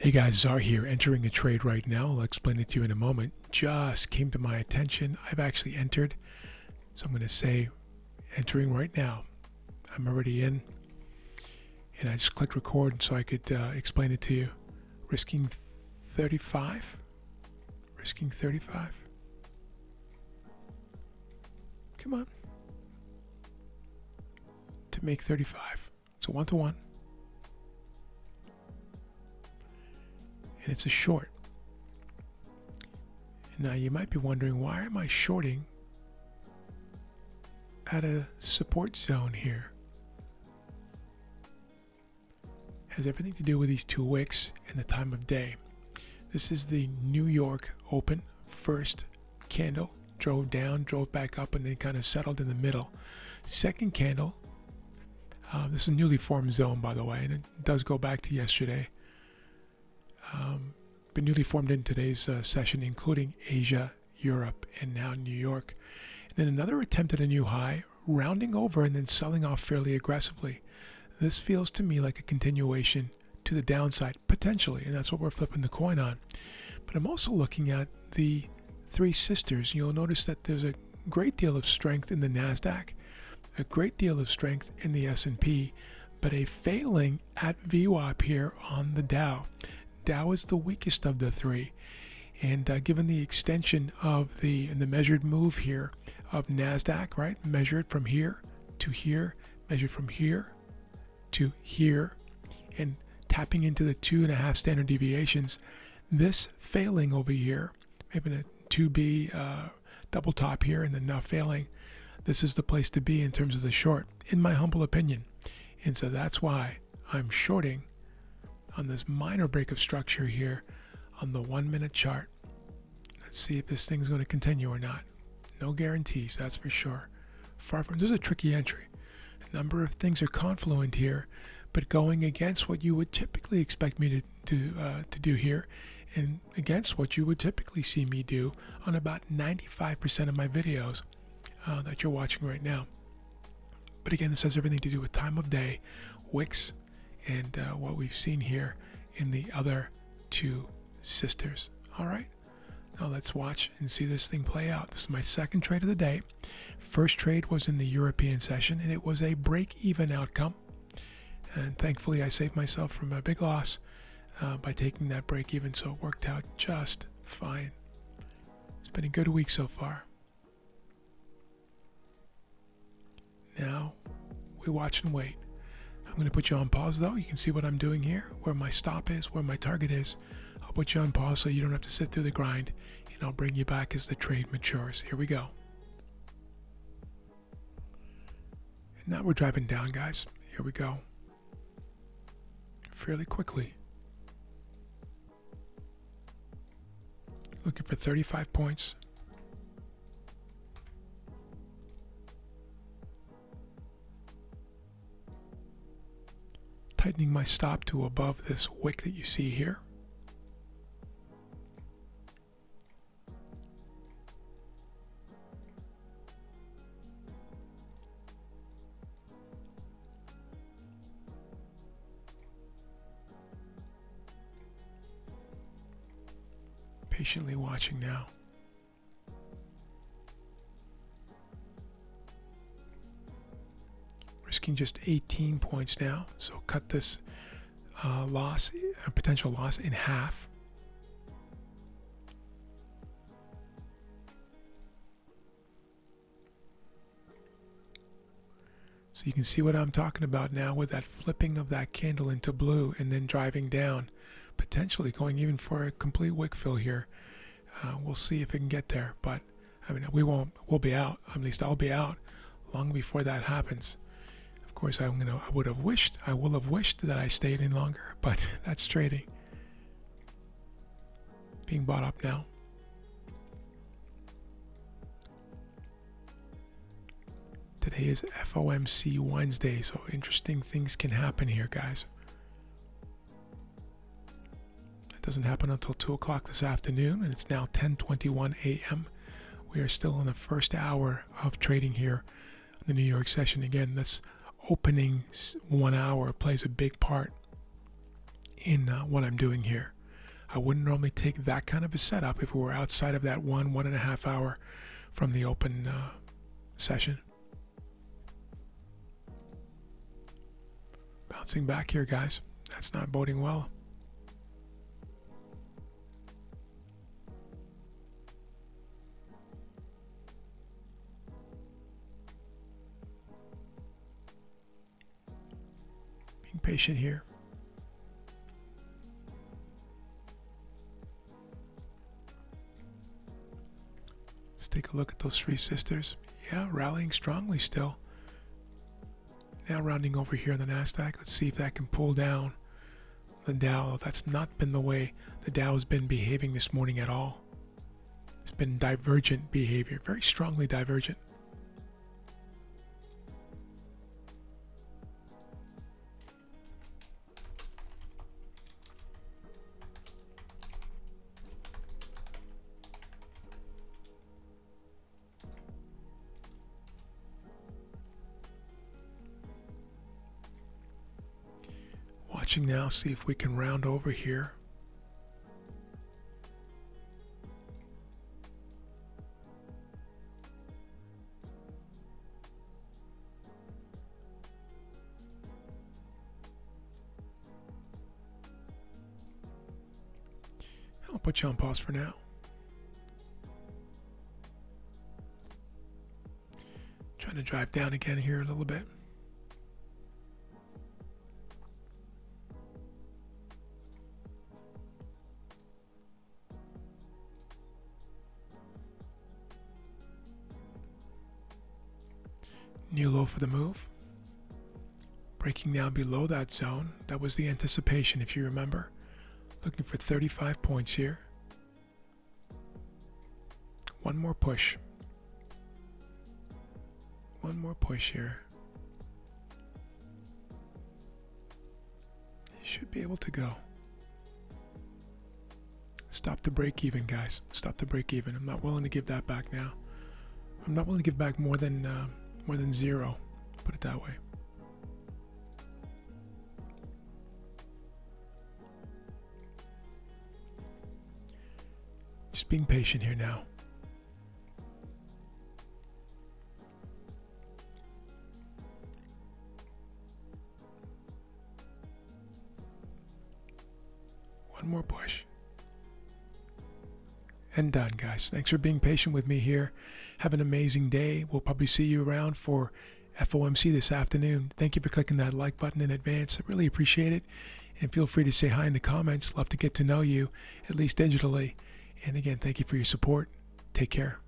Hey guys, Czar here, entering a trade right now. I'll explain it to you in a moment. Just came to my attention. I've actually entered, so I'm going to say entering right now. I'm already in, and I just clicked record so I could explain it to you. Risking 35. Risking 35. Come on. To make 35. It's a 1-to-1. And it's a short. Now you might be wondering, why am I shorting at a support zone here? Has everything to do with these two wicks and the time of day. This is the New York Open first candle. Drove down, drove back up, and then kind of settled in the middle. Second candle. This is a newly formed zone, by the way, and it does go back to yesterday. Been newly formed in today's session, including Asia, Europe, and now New York. And then another attempt at a new high, rounding over and then selling off fairly aggressively. This feels to me like a continuation to the downside, potentially, and that's what we're flipping the coin on. But I'm also looking at the three sisters. You'll notice that there's a great deal of strength in the NASDAQ, a great deal of strength in the S&P, but a failing at VWAP here on the Dow. Dow is the weakest of the three, and given the extension of the measured move here of NASDAQ, right, measured from here to here, measured from here to here, and tapping into the 2.5 standard deviations, this failing over here, maybe a 2B double top here and then not failing, this is the place to be in terms of the short, in my humble opinion. And so that's why I'm shorting on this minor break of structure here on the 1 minute chart. Let's see if this thing's going to continue or not. No guarantees, that's for sure. Far from, this is a tricky entry. A number of things are confluent here, but going against what you would typically expect me to do here, and against what you would typically see me do on about 95% of my videos that you're watching right now. But again, this has everything to do with time of day, wicks, and what we've seen here in the other two sisters. All right, now let's watch and see this thing play out. This is my second trade of the day. First trade was in the European session, and it was a break-even outcome. And thankfully, I saved myself from a big loss by taking that break-even, so it worked out just fine. It's been a good week so far. Now, we watch and wait. I'm going to put you on pause, though. You can see what I'm doing here, where my stop is, where my target is. I'll put you on pause so you don't have to sit through the grind, and I'll bring you back as the trade matures. Here we go. And now we're driving down, guys. Here we go. Fairly quickly. Looking for 35 points. Tightening my stop to above this wick that you see here. Patiently watching now. Risking just 18 points now, so cut this potential loss in half. So you can see what I'm talking about now with that flipping of that candle into blue and then driving down, potentially going even for a complete wick fill here. We'll see if it can get there, but I mean, we'll be out, at least I'll be out long before that happens. Of course, I will have wished that I stayed in longer, but that's trading. Being bought up now. Today is FOMC Wednesday, so interesting things can happen here, guys. It doesn't happen until 2 o'clock this afternoon, and it's now 10:21 a.m. We are still in the first hour of trading here in the New York session. Again, this opening 1 hour plays a big part in what I'm doing here. I wouldn't normally take that kind of a setup if we were outside of that 1.5 hour from the open session. Bouncing back here, guys. That's not boding well. Being patient here. Let's take a look at those three sisters. Yeah, rallying strongly still. Now rounding over here on the NASDAQ. Let's see if that can pull down the Dow. That's not been the way the Dow has been behaving this morning at all. It's been divergent behavior, very strongly divergent. Watching now, see if we can round over here. I'll put you on pause for now. Trying to drive down again here a little bit. New low for the move. Breaking now below that zone. That was the anticipation, if you remember. Looking for 35 points here. One more push. One more push here. Should be able to go. Stop the break even, guys. Stop the break even. I'm not willing to give that back now. I'm not willing to give back more than zero. Put it that way. Just being patient here now. One more push. And done, guys. Thanks for being patient with me here. Have an amazing day. We'll probably see you around for FOMC this afternoon. Thank you for clicking that like button in advance. I really appreciate it. And feel free to say hi in the comments. Love to get to know you, at least digitally. And again, thank you for your support. Take care.